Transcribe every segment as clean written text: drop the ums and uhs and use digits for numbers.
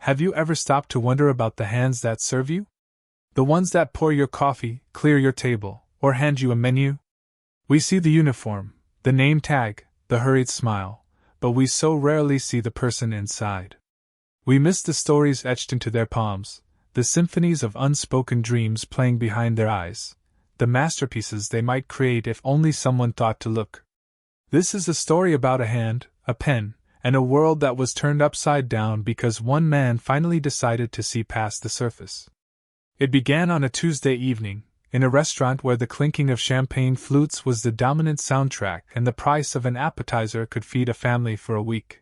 Have you ever stopped to wonder about the hands that serve you? The ones that pour your coffee, clear your table, or hand you a menu? We see the uniform, the name tag, the hurried smile, but we so rarely see the person inside. We miss the stories etched into their palms, the symphonies of unspoken dreams playing behind their eyes, the masterpieces they might create if only someone thought to look. This is a story about a hand, a pen, and a world that was turned upside down because one man finally decided to see past the surface. It began on a Tuesday evening, in a restaurant where the clinking of champagne flutes was the dominant soundtrack and the price of an appetizer could feed a family for a week.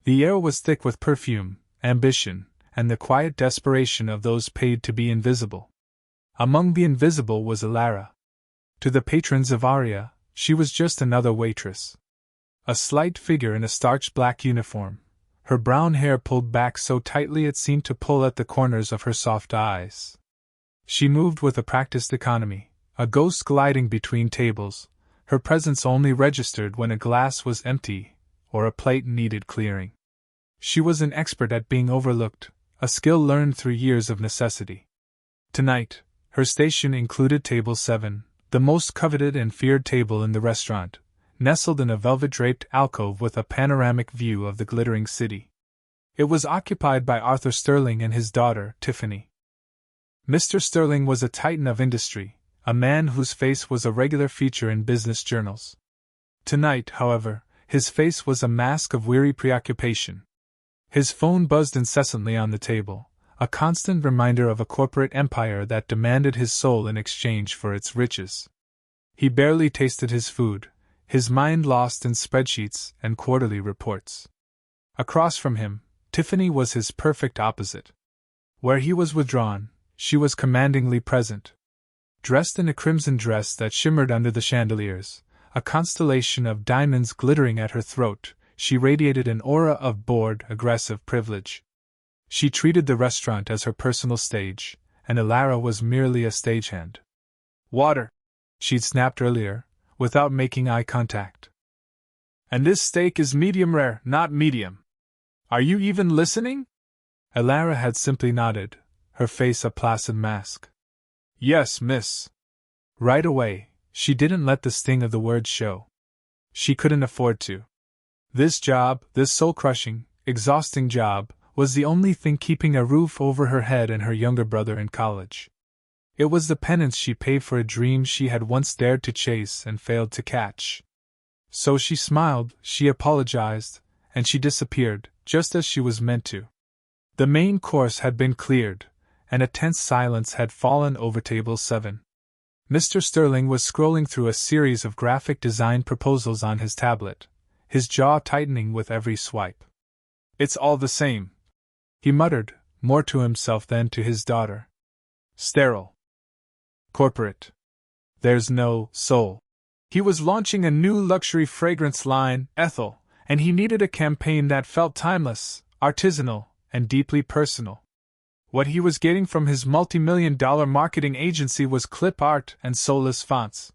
The air was thick with perfume, ambition, and the quiet desperation of those paid to be invisible. Among the invisible was Elara. To the patrons of Aria, she was just another waitress. A slight figure in a starched black uniform, her brown hair pulled back so tightly it seemed to pull at the corners of her soft eyes. She moved with a practiced economy, a ghost gliding between tables, her presence only registered when a glass was empty or a plate needed clearing. She was an expert at being overlooked, a skill learned through years of necessity. Tonight, her station included Table 7, the most coveted and feared table in the restaurant, nestled in a velvet-draped alcove with a panoramic view of the glittering city. It was occupied by Arthur Sterling and his daughter, Tiffany. Mr. Sterling was a titan of industry, a man whose face was a regular feature in business journals. Tonight, however, his face was a mask of weary preoccupation. His phone buzzed incessantly on the table, a constant reminder of a corporate empire that demanded his soul in exchange for its riches. He barely tasted his food, his mind lost in spreadsheets and quarterly reports. Across from him, Tiffany was his perfect opposite. Where he was withdrawn, she was commandingly present. Dressed in a crimson dress that shimmered under the chandeliers, a constellation of diamonds glittering at her throat, she radiated an aura of bored, aggressive privilege. She treated the restaurant as her personal stage, and Elara was merely a stagehand. "Water," she'd snapped earlier, without making eye contact. "And this steak is medium rare, not medium. Are you even listening?" Elara had simply nodded, her face a placid mask. "Yes, miss." Right away, she didn't let the sting of the words show. She couldn't afford to. This job, this soul-crushing, exhausting job, was the only thing keeping a roof over her head and her younger brother in college. It was the penance she paid for a dream she had once dared to chase and failed to catch. So she smiled, she apologized, and she disappeared, just as she was meant to. The main course had been cleared, and a tense silence had fallen over Table 7. Mr. Sterling was scrolling through a series of graphic design proposals on his tablet, his jaw tightening with every swipe. "It's all the same," he muttered, more to himself than to his daughter. "Sterile. Corporate. There's no soul." He was launching a new luxury fragrance line, Ethel, and he needed a campaign that felt timeless, artisanal, and deeply personal. What he was getting from his multi-million-dollar marketing agency was clip art and soulless fonts.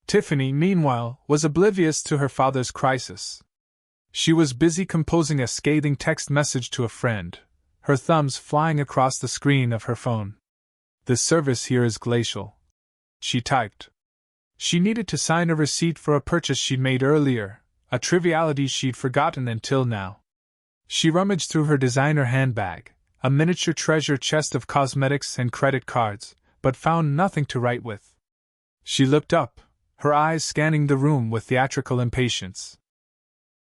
Tiffany, meanwhile, was oblivious to her father's crisis. She was busy composing a scathing text message to a friend, her thumbs flying across the screen of her phone. "The service here is glacial," she typed. She needed to sign a receipt for a purchase she'd made earlier, a triviality she'd forgotten until now. She rummaged through her designer handbag, a miniature treasure chest of cosmetics and credit cards, but found nothing to write with. She looked up, her eyes scanning the room with theatrical impatience.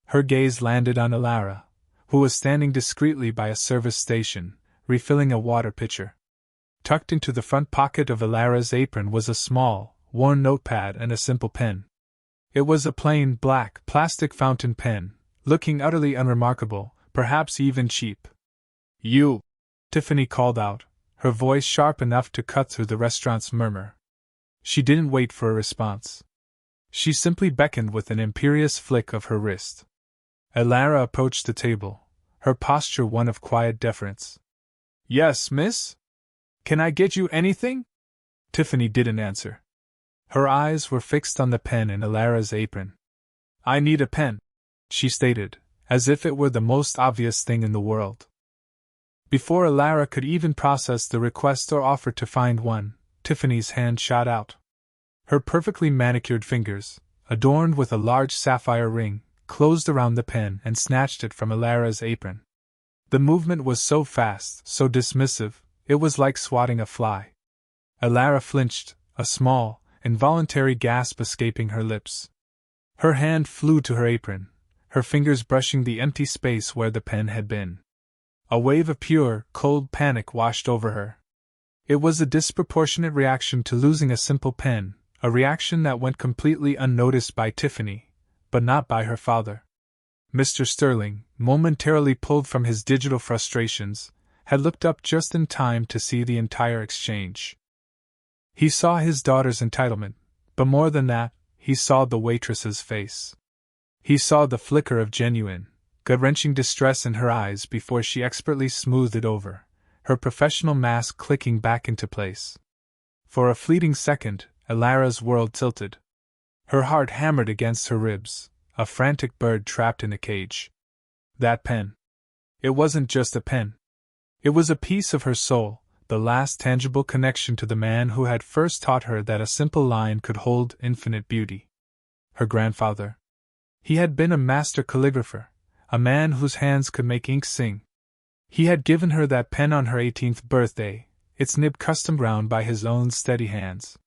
Her gaze landed on Elara, who was standing discreetly by a service station, refilling a water pitcher. Tucked into the front pocket of Elara's apron was a small, worn notepad and a simple pen. It was a plain, black, plastic fountain pen, looking utterly unremarkable, perhaps even cheap. "You!" Tiffany called out, her voice sharp enough to cut through the restaurant's murmur. She didn't wait for a response. She simply beckoned with an imperious flick of her wrist. Elara approached the table, her posture one of quiet deference. "Yes, miss? Can I get you anything?" Tiffany didn't answer. Her eyes were fixed on the pen in Elara's apron. "I need a pen," she stated, as if it were the most obvious thing in the world. Before Alara could even process the request or offer to find one, Tiffany's hand shot out. Her perfectly manicured fingers, adorned with a large sapphire ring, closed around the pen and snatched it from Alara's apron. The movement was so fast, so dismissive, it was like swatting a fly. Alara flinched, a small, involuntary gasp escaping her lips. Her hand flew to her apron, her fingers brushing the empty space where the pen had been. A wave of pure, cold panic washed over her. It was a disproportionate reaction to losing a simple pen, a reaction that went completely unnoticed by Tiffany, but not by her father. Mr. Sterling, momentarily pulled from his digital frustrations, had looked up just in time to see the entire exchange. He saw his daughter's entitlement, but more than that, he saw the waitress's face. He saw the flicker of genuine, gut-wrenching distress in her eyes before she expertly smoothed it over, her professional mask clicking back into place. For a fleeting second, Alara's world tilted. Her heart hammered against her ribs, a frantic bird trapped in a cage. That pen. It wasn't just a pen. It was a piece of her soul, the last tangible connection to the man who had first taught her that a simple line could hold infinite beauty. Her grandfather. He had been a master calligrapher, a man whose hands could make ink sing. He had given her that pen on her 18th birthday, its nib custom bound by his own steady hands.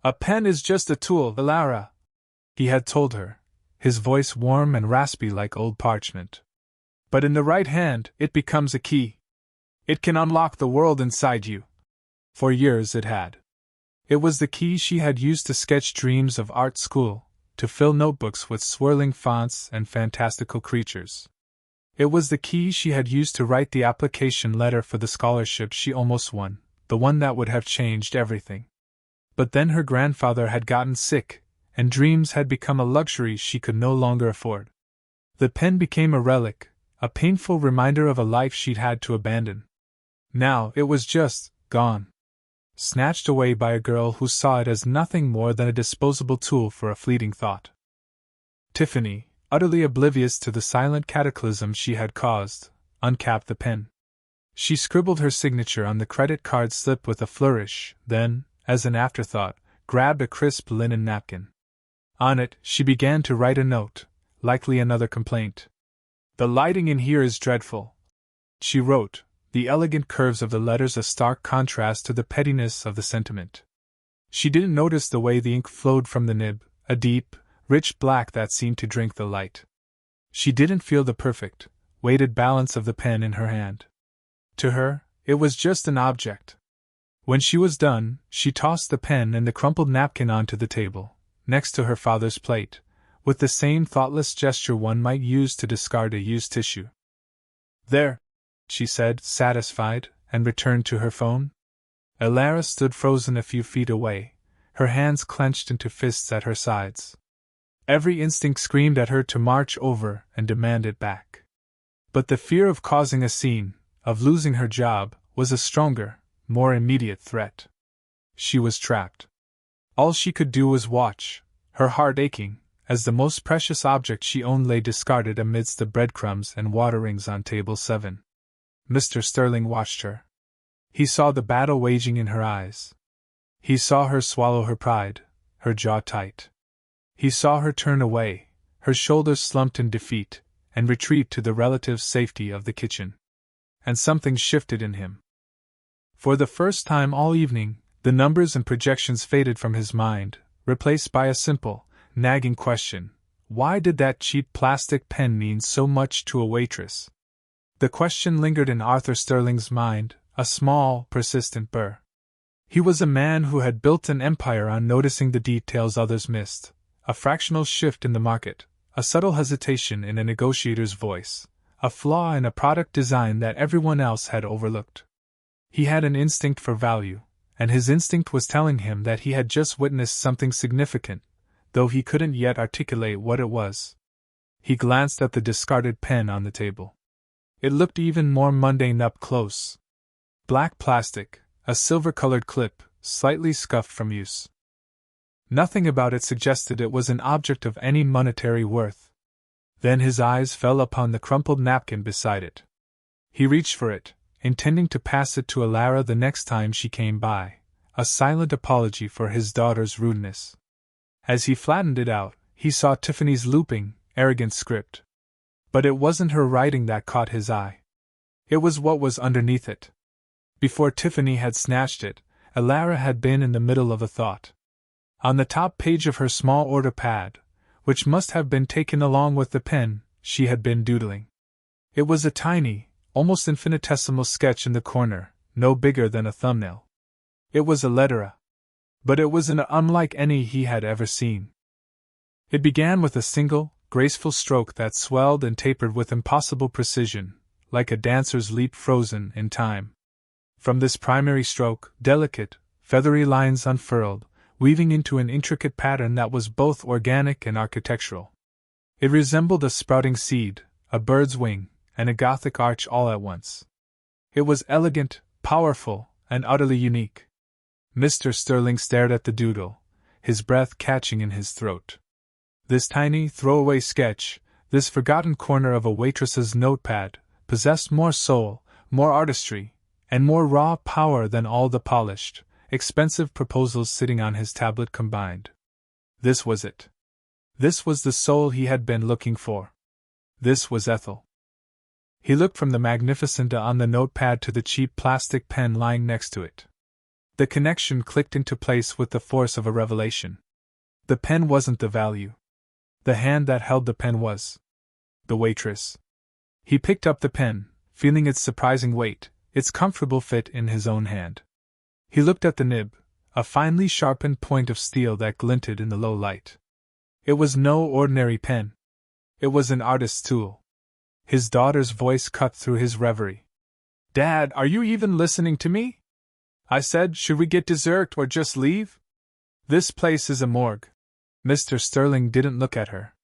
"A pen is just a tool, Alara," he had told her, his voice warm and raspy like old parchment. "But in the right hand, it becomes a key. It can unlock the world inside you." For years it had. It was the key she had used to sketch dreams of art school, to fill notebooks with swirling fonts and fantastical creatures. It was the key she had used to write the application letter for the scholarship she almost won, the one that would have changed everything. But then her grandfather had gotten sick, and dreams had become a luxury she could no longer afford. The pen became a relic, a painful reminder of a life she'd had to abandon. Now it was just gone. Snatched away by a girl who saw it as nothing more than a disposable tool for a fleeting thought. Tiffany, utterly oblivious to the silent cataclysm she had caused, uncapped the pen. She scribbled her signature on the credit card slip with a flourish, then, as an afterthought, grabbed a crisp linen napkin. On it, she began to write a note, likely another complaint. "The lighting in here is dreadful," she wrote, the elegant curves of the letters a stark contrast to the pettiness of the sentiment. She didn't notice the way the ink flowed from the nib, a deep, rich black that seemed to drink the light. She didn't feel the perfect, weighted balance of the pen in her hand. To her, it was just an object. When she was done, she tossed the pen and the crumpled napkin onto the table, next to her father's plate, with the same thoughtless gesture one might use to discard a used tissue. "There," she said, satisfied, and returned to her phone. Alara stood frozen a few feet away, her hands clenched into fists at her sides. Every instinct screamed at her to march over and demand it back. But the fear of causing a scene, of losing her job, was a stronger, more immediate threat. She was trapped. All she could do was watch, her heart aching, as the most precious object she owned lay discarded amidst the breadcrumbs and water rings on table 7. Mr. Sterling watched her. He saw the battle waging in her eyes. He saw her swallow her pride, her jaw tight. He saw her turn away, her shoulders slumped in defeat, and retreat to the relative safety of the kitchen. And something shifted in him. For the first time all evening, the numbers and projections faded from his mind, replaced by a simple, nagging question: why did that cheap plastic pen mean so much to a waitress? The question lingered in Arthur Sterling's mind, a small, persistent burr. He was a man who had built an empire on noticing the details others missed, a fractional shift in the market, a subtle hesitation in a negotiator's voice, a flaw in a product design that everyone else had overlooked. He had an instinct for value, and his instinct was telling him that he had just witnessed something significant, though he couldn't yet articulate what it was. He glanced at the discarded pen on the table. It looked even more mundane up close. Black plastic, a silver-colored clip, slightly scuffed from use. Nothing about it suggested it was an object of any monetary worth. Then his eyes fell upon the crumpled napkin beside it. He reached for it, intending to pass it to Alara the next time she came by, a silent apology for his daughter's rudeness. As he flattened it out, he saw Tiffany's looping, arrogant script. But it wasn't her writing that caught his eye. It was what was underneath it. Before Tiffany had snatched it, Alara had been in the middle of a thought. On the top page of her small order pad, which must have been taken along with the pen, she had been doodling. It was a tiny, almost infinitesimal sketch in the corner, no bigger than a thumbnail. It was a lettera. But it was unlike any he had ever seen. It began with a single, graceful stroke that swelled and tapered with impossible precision, like a dancer's leap frozen in time. From this primary stroke, delicate, feathery lines unfurled, weaving into an intricate pattern that was both organic and architectural. It resembled a sprouting seed, a bird's wing, and a Gothic arch all at once. It was elegant, powerful, and utterly unique. Mr. Sterling stared at the doodle, his breath catching in his throat. This tiny, throwaway sketch, this forgotten corner of a waitress's notepad, possessed more soul, more artistry, and more raw power than all the polished, expensive proposals sitting on his tablet combined. This was it. This was the soul he had been looking for. This was Ethel. He looked from the magnificent on the notepad to the cheap plastic pen lying next to it. The connection clicked into place with the force of a revelation. The pen wasn't the value. The hand that held the pen was. The waitress. He picked up the pen, feeling its surprising weight, its comfortable fit in his own hand. He looked at the nib, a finely sharpened point of steel that glinted in the low light. It was no ordinary pen. It was an artist's tool. His daughter's voice cut through his reverie. "Dad, are you even listening to me?" I said, "Should we get dessert or just leave? This place is a morgue." Mr. Sterling didn't look at her.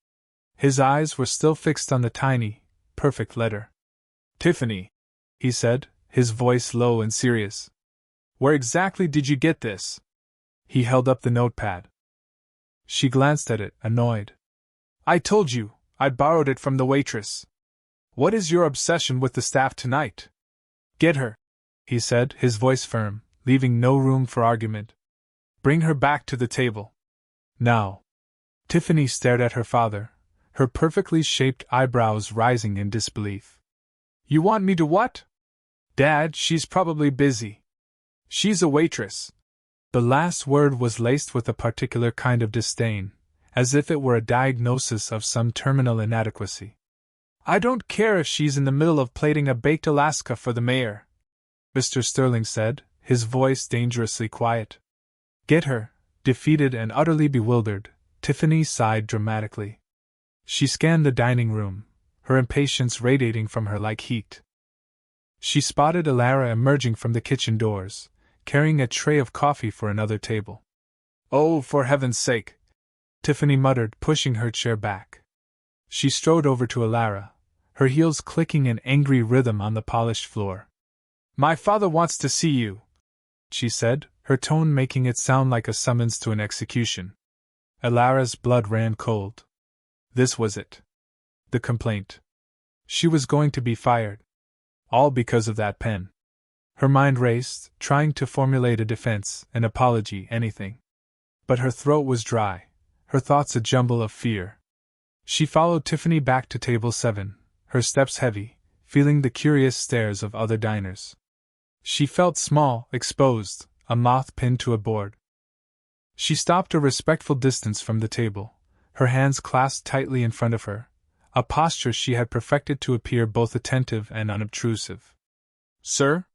His eyes were still fixed on the tiny, perfect letter. "Tiffany," he said, his voice low and serious. "Where exactly did you get this?" He held up the notepad. She glanced at it, annoyed. "I told you, I'd borrowed it from the waitress. What is your obsession with the staff tonight?" "Get her," he said, his voice firm, leaving no room for argument. "Bring her back to the table. Now." Tiffany stared at her father, her perfectly shaped eyebrows rising in disbelief. "You want me to what?" "Dad, she's probably busy. She's a waitress." The last word was laced with a particular kind of disdain, as if it were a diagnosis of some terminal inadequacy. "I don't care if she's in the middle of plating a baked Alaska for the mayor," Mr. Sterling said, his voice dangerously quiet. "Get her." Defeated and utterly bewildered, Tiffany sighed dramatically. She scanned the dining room, her impatience radiating from her like heat. She spotted Alara emerging from the kitchen doors, carrying a tray of coffee for another table. "Oh, for heaven's sake!" Tiffany muttered, pushing her chair back. She strode over to Alara, her heels clicking in angry rhythm on the polished floor. "My father wants to see you," she said, her tone making it sound like a summons to an execution. Alara's blood ran cold. This was it. The complaint. She was going to be fired. All because of that pen. Her mind raced, trying to formulate a defense, an apology, anything. But her throat was dry, her thoughts a jumble of fear. She followed Tiffany back to table 7, her steps heavy, feeling the curious stares of other diners. She felt small, exposed, a moth pinned to a board. She stopped a respectful distance from the table, her hands clasped tightly in front of her, a posture she had perfected to appear both attentive and unobtrusive. "Sir?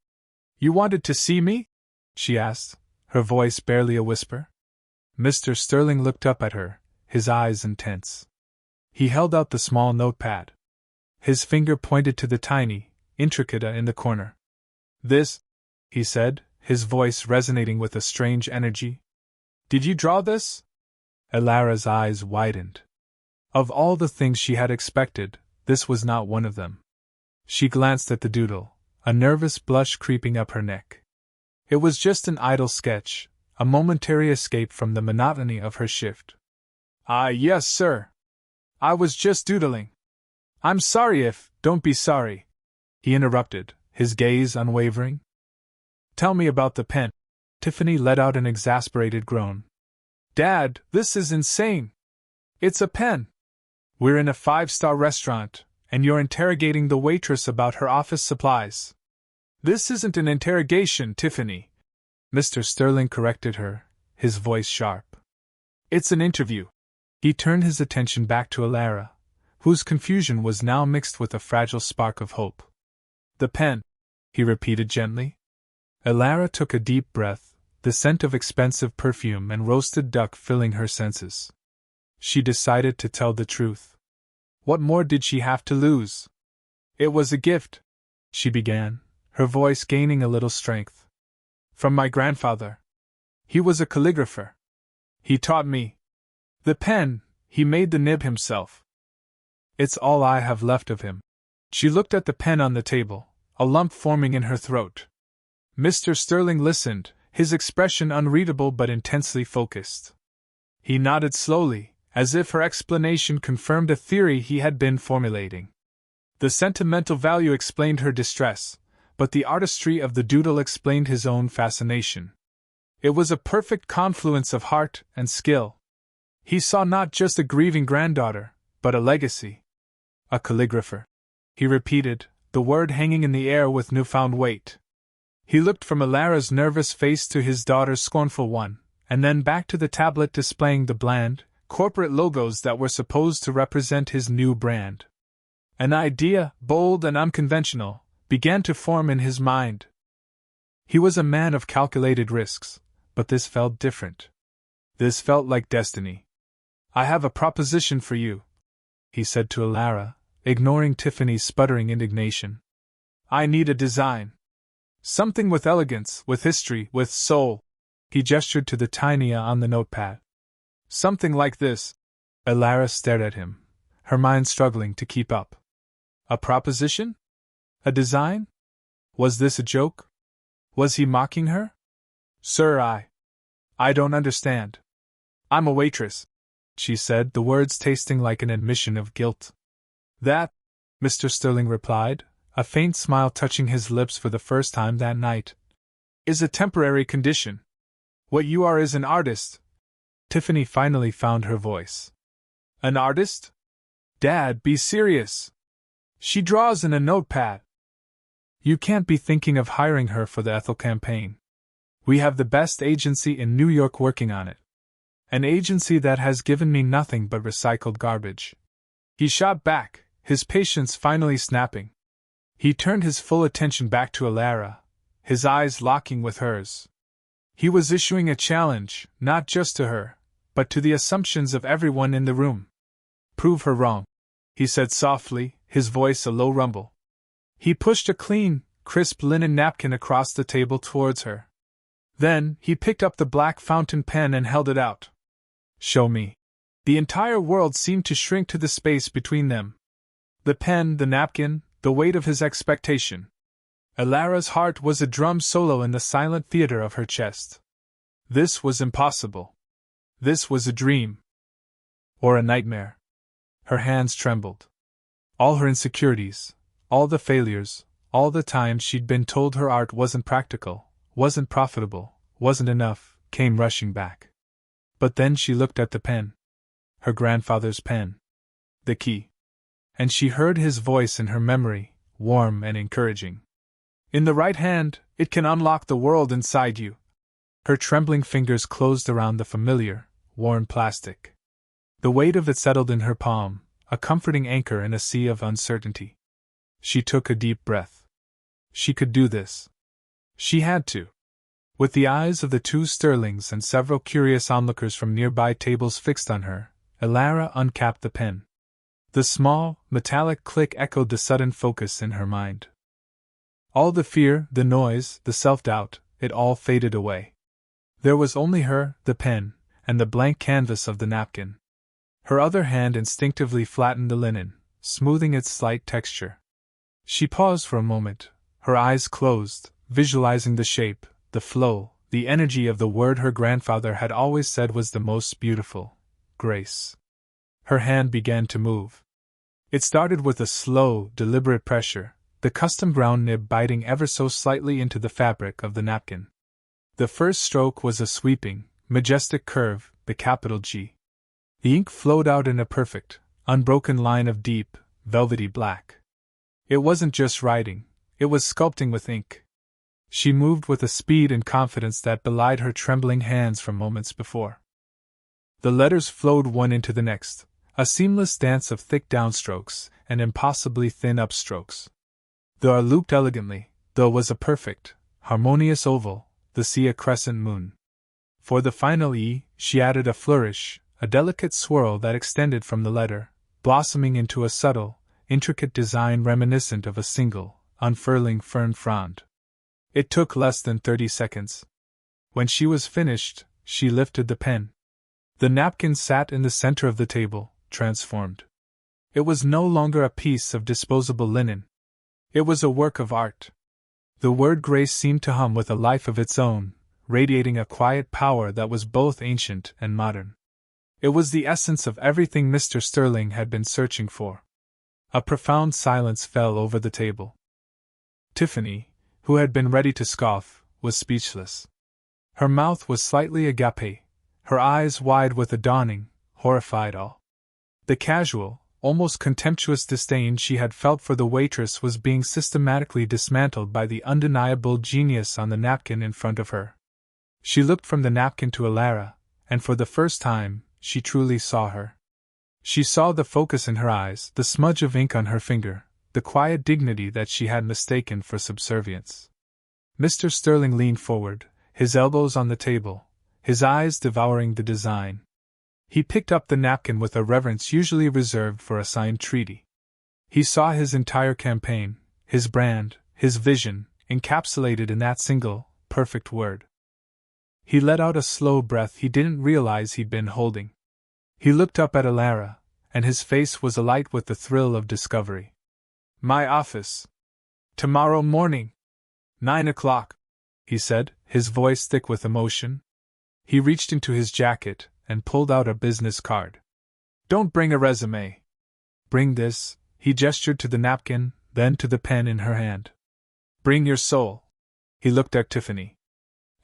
You wanted to see me?" she asked, her voice barely a whisper. Mr. Sterling looked up at her, his eyes intense. He held out the small notepad. His finger pointed to the tiny, intricata in the corner. "This," he said, his voice resonating with a strange energy. "Did you draw this?" Alara's eyes widened. Of all the things she had expected, this was not one of them. She glanced at the doodle, a nervous blush creeping up her neck. It was just an idle sketch, a momentary escape from the monotony of her shift. "Ah, yes, sir. I was just doodling. I'm sorry if, don't be sorry," he interrupted, his gaze unwavering. Tell me about the pen. Tiffany let out an exasperated groan. Dad, this is insane. It's a pen. We're in a 5-star restaurant, and you're interrogating the waitress about her office supplies. This isn't an interrogation, Tiffany. Mr. Sterling corrected her, his voice sharp. It's an interview. He turned his attention back to Alara, whose confusion was now mixed with a fragile spark of hope. The pen, he repeated gently. Alara took a deep breath, the scent of expensive perfume and roasted duck filling her senses. She decided to tell the truth. What more did she have to lose? It was a gift, she began, her voice gaining a little strength. From my grandfather. He was a calligrapher. He taught me. The pen, he made the nib himself. It's all I have left of him. She looked at the pen on the table, a lump forming in her throat. Mr. Sterling listened, his expression unreadable but intensely focused. He nodded slowly, as if her explanation confirmed a theory he had been formulating. The sentimental value explained her distress, but the artistry of the doodle explained his own fascination. It was a perfect confluence of heart and skill. He saw not just a grieving granddaughter, but a legacy. A calligrapher. He repeated, the word hanging in the air with newfound weight. He looked from Alara's nervous face to his daughter's scornful one, and then back to the tablet displaying the bland, corporate logos that were supposed to represent his new brand. An idea, bold and unconventional, began to form in his mind. He was a man of calculated risks, but this felt different. This felt like destiny. I have a proposition for you, he said to Alara, ignoring Tiffany's sputtering indignation. I need a design. Something with elegance, with history, with soul. He gestured to the tinea on the notepad. Something like this. Alara stared at him, her mind struggling to keep up. A proposition? A design? Was this a joke? Was he mocking her? Sir, I don't understand. I'm a waitress, she said, the words tasting like an admission of guilt. That, Mr. Sterling replied, a faint smile touching his lips for the first time that night, is a temporary condition. What you are is an artist. Tiffany finally found her voice. An artist? Dad, be serious. She draws in a notepad. You can't be thinking of hiring her for the Ethel campaign. We have the best agency in New York working on it. An agency that has given me nothing but recycled garbage. He shot back, his patience finally snapping. He turned his full attention back to Alara, his eyes locking with hers. He was issuing a challenge, not just to her, but to the assumptions of everyone in the room. Prove her wrong, he said softly, his voice a low rumble. He pushed a clean, crisp linen napkin across the table towards her. Then, he picked up the black fountain pen and held it out. Show me. The entire world seemed to shrink to the space between them. The pen, the napkin, the weight of his expectation. Alara's heart was a drum solo in the silent theater of her chest. This was impossible. This was a dream. Or a nightmare. Her hands trembled. All her insecurities, all the failures, all the times she'd been told her art wasn't practical, wasn't profitable, wasn't enough, came rushing back. But then she looked at the pen. Her grandfather's pen. The key. And she heard his voice in her memory, warm and encouraging. In the right hand, it can unlock the world inside you. Her trembling fingers closed around the familiar, worn plastic. The weight of it settled in her palm, a comforting anchor in a sea of uncertainty. She took a deep breath. She could do this. She had to. With the eyes of the two Sterlings and several curious onlookers from nearby tables fixed on her, Alara uncapped the pen. The small, metallic click echoed the sudden focus in her mind. All the fear, the noise, the self-doubt, it all faded away. There was only her, the pen, and the blank canvas of the napkin. Her other hand instinctively flattened the linen, smoothing its slight texture. She paused for a moment, her eyes closed, visualizing the shape, the flow, the energy of the word her grandfather had always said was the most beautiful, grace. Her hand began to move. It started with a slow, deliberate pressure, the custom ground nib biting ever so slightly into the fabric of the napkin. The first stroke was a sweeping, majestic curve, the capital G. The ink flowed out in a perfect, unbroken line of deep, velvety black. It wasn't just writing, it was sculpting with ink. She moved with a speed and confidence that belied her trembling hands from moments before. The letters flowed one into the next, a seamless dance of thick downstrokes and impossibly thin upstrokes. The R looped elegantly, though it was a perfect, harmonious oval, the C a crescent moon. For the final E, she added a flourish, a delicate swirl that extended from the letter, blossoming into a subtle, intricate design reminiscent of a single, unfurling fern frond. It took less than 30 seconds. When she was finished, she lifted the pen. The napkin sat in the center of the table, transformed. It was no longer a piece of disposable linen. It was a work of art. The word grace seemed to hum with a life of its own, radiating a quiet power that was both ancient and modern. It was the essence of everything Mr. Sterling had been searching for. A profound silence fell over the table. Tiffany, who had been ready to scoff, was speechless. Her mouth was slightly agape, her eyes wide with a dawning, horrified awe. The casual, almost contemptuous disdain she had felt for the waitress was being systematically dismantled by the undeniable genius on the napkin in front of her. She looked from the napkin to Alara, and for the first time, she truly saw her. She saw the focus in her eyes, the smudge of ink on her finger, the quiet dignity that she had mistaken for subservience. Mr. Sterling leaned forward, his elbows on the table, his eyes devouring the design. He picked up the napkin with a reverence usually reserved for a signed treaty. He saw his entire campaign, his brand, his vision, encapsulated in that single, perfect word. He let out a slow breath he didn't realize he'd been holding. He looked up at Alara, and his face was alight with the thrill of discovery. "My office. Tomorrow morning. 9 o'clock, he said, his voice thick with emotion. He reached into his jacket and pulled out a business card. "Don't bring a resume. Bring this," he gestured to the napkin, then to the pen in her hand. "Bring your soul." He looked at Tiffany.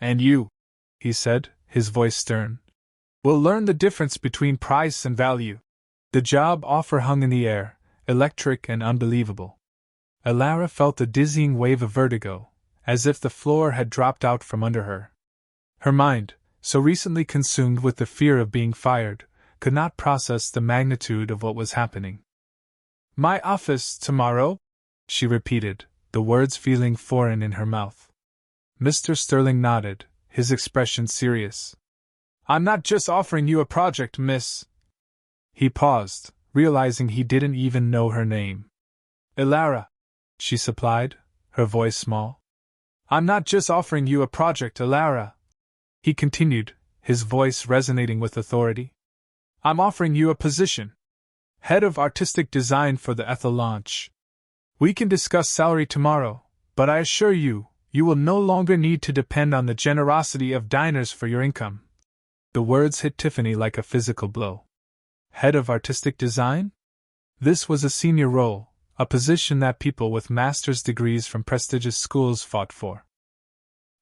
"And you," he said, his voice stern, "will learn the difference between price and value." The job offer hung in the air, electric and unbelievable. Alara felt a dizzying wave of vertigo, as if the floor had dropped out from under her. Her mind, so recently consumed with the fear of being fired, could not process the magnitude of what was happening. "My office tomorrow?" she repeated, the words feeling foreign in her mouth. Mr. Sterling nodded, his expression serious. "I'm not just offering you a project, miss." He paused, realizing he didn't even know her name. "Alara," she supplied, her voice small. "I'm not just offering you a project, Alara," he continued, his voice resonating with authority. "I'm offering you a position. Head of Artistic Design for the Ethel launch. We can discuss salary tomorrow, but I assure you, you will no longer need to depend on the generosity of diners for your income." The words hit Tiffany like a physical blow. Head of Artistic Design? This was a senior role, a position that people with master's degrees from prestigious schools fought for.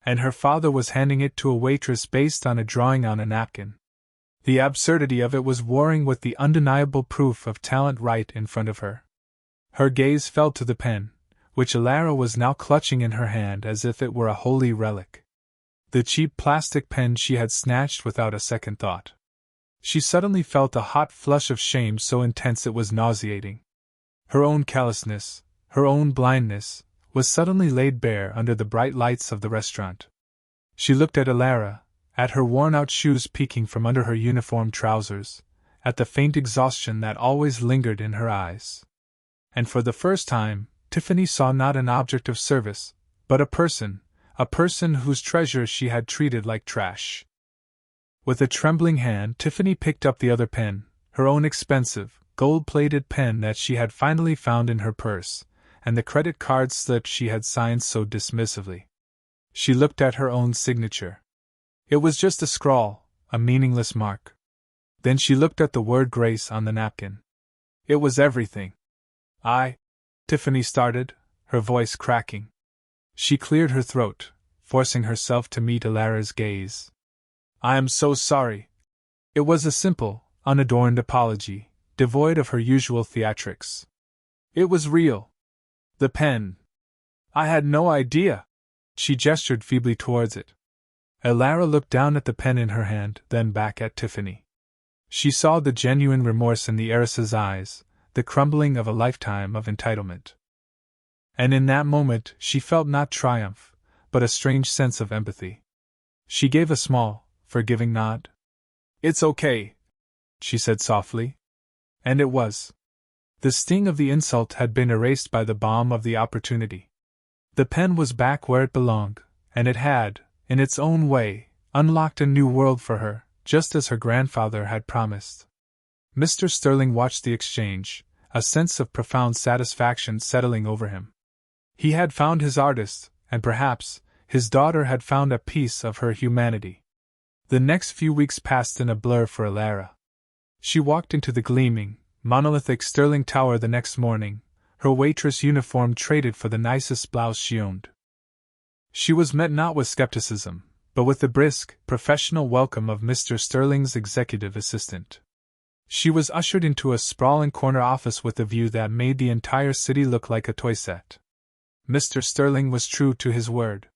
And her father was handing it to a waitress based on a drawing on a napkin. The absurdity of it was warring with the undeniable proof of talent right in front of her. Her gaze fell to the pen, which Alara was now clutching in her hand as if it were a holy relic. The cheap plastic pen she had snatched without a second thought. She suddenly felt a hot flush of shame so intense it was nauseating. Her own callousness, her own blindness, was suddenly laid bare under the bright lights of the restaurant. She looked at Alara, at her worn-out shoes peeking from under her uniform trousers, at the faint exhaustion that always lingered in her eyes. And for the first time, Tiffany saw not an object of service, but a person whose treasure she had treated like trash. With a trembling hand, Tiffany picked up the other pen, her own expensive, gold-plated pen that she had finally found in her purse, and the credit card slip she had signed so dismissively. She looked at her own signature. It was just a scrawl, a meaningless mark. Then she looked at the word grace on the napkin. It was everything. Tiffany started, her voice cracking. She cleared her throat, forcing herself to meet Alara's gaze. "I am so sorry." It was a simple, unadorned apology, devoid of her usual theatrics. "It was real. The pen. I had no idea." She gestured feebly towards it. Alara looked down at the pen in her hand, then back at Tiffany. She saw the genuine remorse in the heiress's eyes, the crumbling of a lifetime of entitlement. And in that moment she felt not triumph, but a strange sense of empathy. She gave a small, forgiving nod. "It's okay," she said softly. And it was. The sting of the insult had been erased by the balm of the opportunity. The pen was back where it belonged, and it had, in its own way, unlocked a new world for her, just as her grandfather had promised. Mr. Sterling watched the exchange, a sense of profound satisfaction settling over him. He had found his artist, and perhaps, his daughter had found a piece of her humanity. The next few weeks passed in a blur for Alara. She walked into the gleaming, monolithic Sterling Tower the next morning, her waitress uniform traded for the nicest blouse she owned. She was met not with skepticism, but with the brisk, professional welcome of Mr. Sterling's executive assistant. She was ushered into a sprawling corner office with a view that made the entire city look like a toy set. Mr. Sterling was true to his word.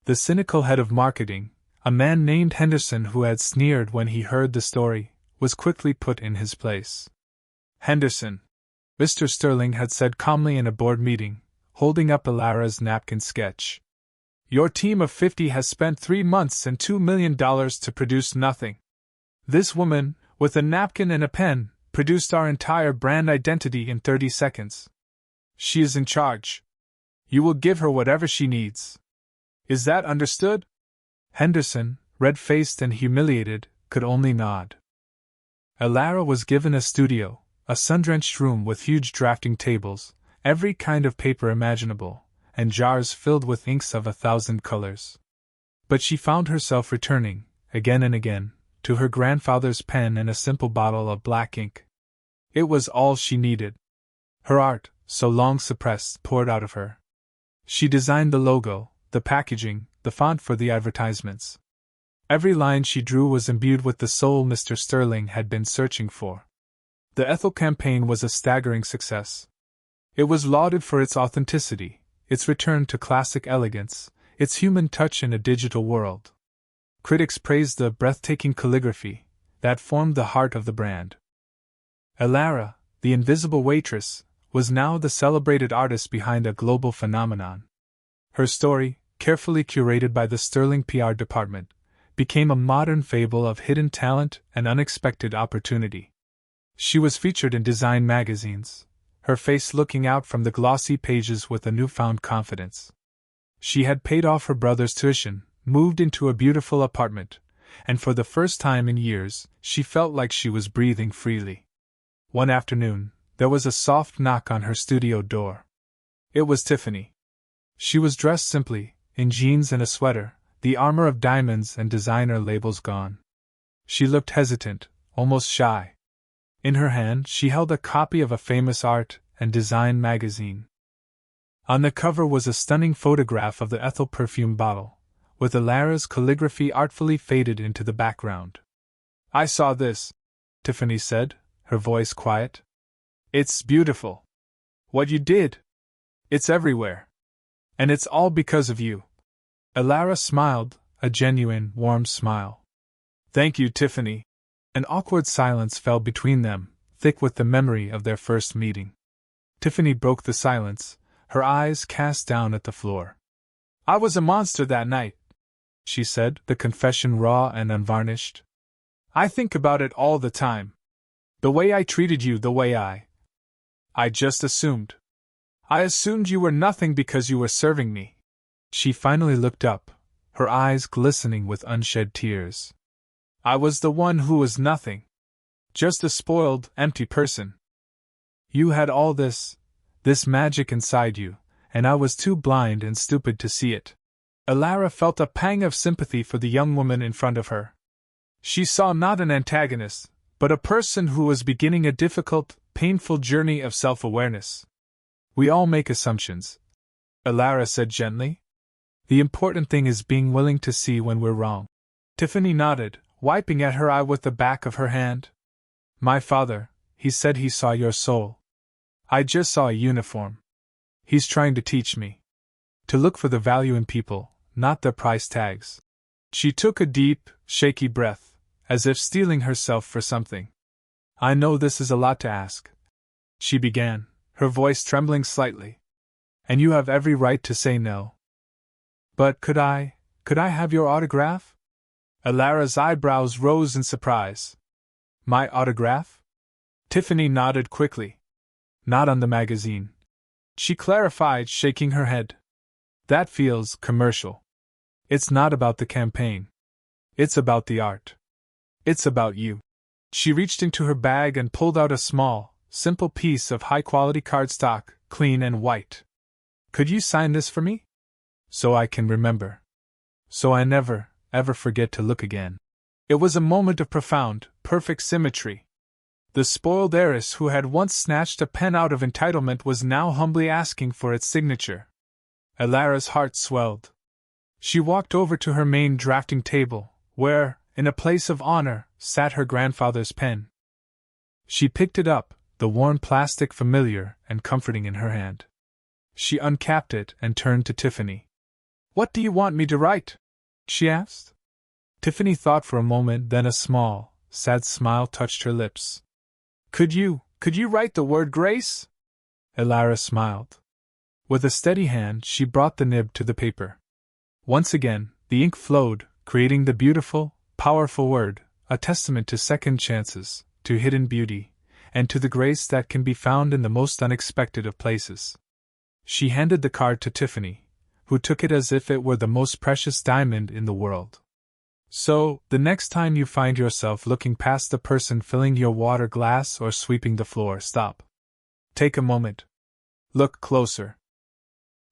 The cynical head of marketing, a man named Henderson who had sneered when he heard the story, was quickly put in his place. "Henderson," Mr. Sterling had said calmly in a board meeting, holding up Alara's napkin sketch. "Your team of 50 has spent 3 months and $2 million to produce nothing. This woman, with a napkin and a pen, produced our entire brand identity in 30 seconds. She is in charge. You will give her whatever she needs. Is that understood?" Henderson, red-faced and humiliated, could only nod. Alara was given a studio, a sun-drenched room with huge drafting tables, every kind of paper imaginable, and jars filled with inks of 1,000 colors. But she found herself returning, again and again, to her grandfather's pen and a simple bottle of black ink. It was all she needed. Her art, so long suppressed, poured out of her. She designed the logo, the packaging, the font for the advertisements. Every line she drew was imbued with the soul Mr. Sterling had been searching for. The Ethel campaign was a staggering success. It was lauded for its authenticity, its return to classic elegance, its human touch in a digital world. Critics praised the breathtaking calligraphy that formed the heart of the brand. Alara, the invisible waitress, was now the celebrated artist behind a global phenomenon. Her story, carefully curated by the Sterling PR department, became a modern fable of hidden talent and unexpected opportunity. She was featured in design magazines, her face looking out from the glossy pages with a newfound confidence. She had paid off her brother's tuition, moved into a beautiful apartment, and for the first time in years, she felt like she was breathing freely. One afternoon, there was a soft knock on her studio door. It was Tiffany. She was dressed simply, in jeans and a sweater, the armor of diamonds and designer labels gone. She looked hesitant, almost shy. In her hand, she held a copy of a famous art and design magazine. On the cover was a stunning photograph of the Ethel perfume bottle, with Alara's calligraphy artfully faded into the background. "I saw this," Tiffany said, her voice quiet. "It's beautiful. What you did. It's everywhere. And it's all because of you." Alara smiled, a genuine, warm smile. "Thank you, Tiffany." An awkward silence fell between them, thick with the memory of their first meeting. Tiffany broke the silence, her eyes cast down at the floor. "I was a monster that night," she said, the confession raw and unvarnished. "I think about it all the time. The way I treated you, the way I just assumed. I assumed you were nothing because you were serving me." She finally looked up, her eyes glistening with unshed tears. "I was the one who was nothing. Just a spoiled, empty person. You had all this magic inside you, and I was too blind and stupid to see it." Alara felt a pang of sympathy for the young woman in front of her. She saw not an antagonist, but a person who was beginning a difficult, painful journey of self-awareness. "We all make assumptions," Elara said gently. The important thing is being willing to see when we're wrong. Tiffany nodded, wiping at her eye with the back of her hand. My father, he said he saw your soul. I just saw a uniform. He's trying to teach me to look for the value in people, not their price tags. She took a deep, shaky breath, as if steeling herself for something. I know this is a lot to ask, she began, her voice trembling slightly. And you have every right to say no. But could I have your autograph? Elara's eyebrows rose in surprise. My autograph? Tiffany nodded quickly. Not on the magazine, she clarified, shaking her head. That feels commercial. It's not about the campaign. It's about the art. It's about you. She reached into her bag and pulled out a small, simple piece of high-quality cardstock, clean and white. Could you sign this for me? So I can remember. So I never, ever forget to look again. It was a moment of profound, perfect symmetry. The spoiled heiress who had once snatched a pen out of entitlement was now humbly asking for its signature. Elara's heart swelled. She walked over to her main drafting table, where, in a place of honor, sat her grandfather's pen. She picked it up, the worn plastic familiar and comforting in her hand. She uncapped it and turned to Tiffany. What do you want me to write? She asked. Tiffany thought for a moment, then a small, sad smile touched her lips. Could you write the word grace? Elara smiled. With a steady hand, she brought the nib to the paper. Once again, the ink flowed, creating the beautiful, powerful word, a testament to second chances, to hidden beauty, and to the grace that can be found in the most unexpected of places. She handed the card to Tiffany, who took it as if it were the most precious diamond in the world. So, the next time you find yourself looking past the person filling your water glass or sweeping the floor, stop. Take a moment. Look closer.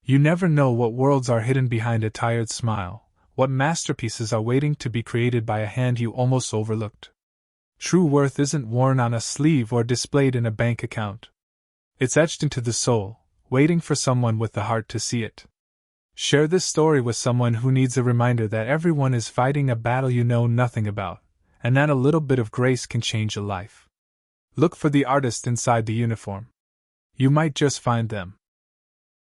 You never know what worlds are hidden behind a tired smile, what masterpieces are waiting to be created by a hand you almost overlooked. True worth isn't worn on a sleeve or displayed in a bank account. It's etched into the soul, waiting for someone with the heart to see it. Share this story with someone who needs a reminder that everyone is fighting a battle you know nothing about, and that a little bit of grace can change a life. Look for the artist inside the uniform. You might just find them.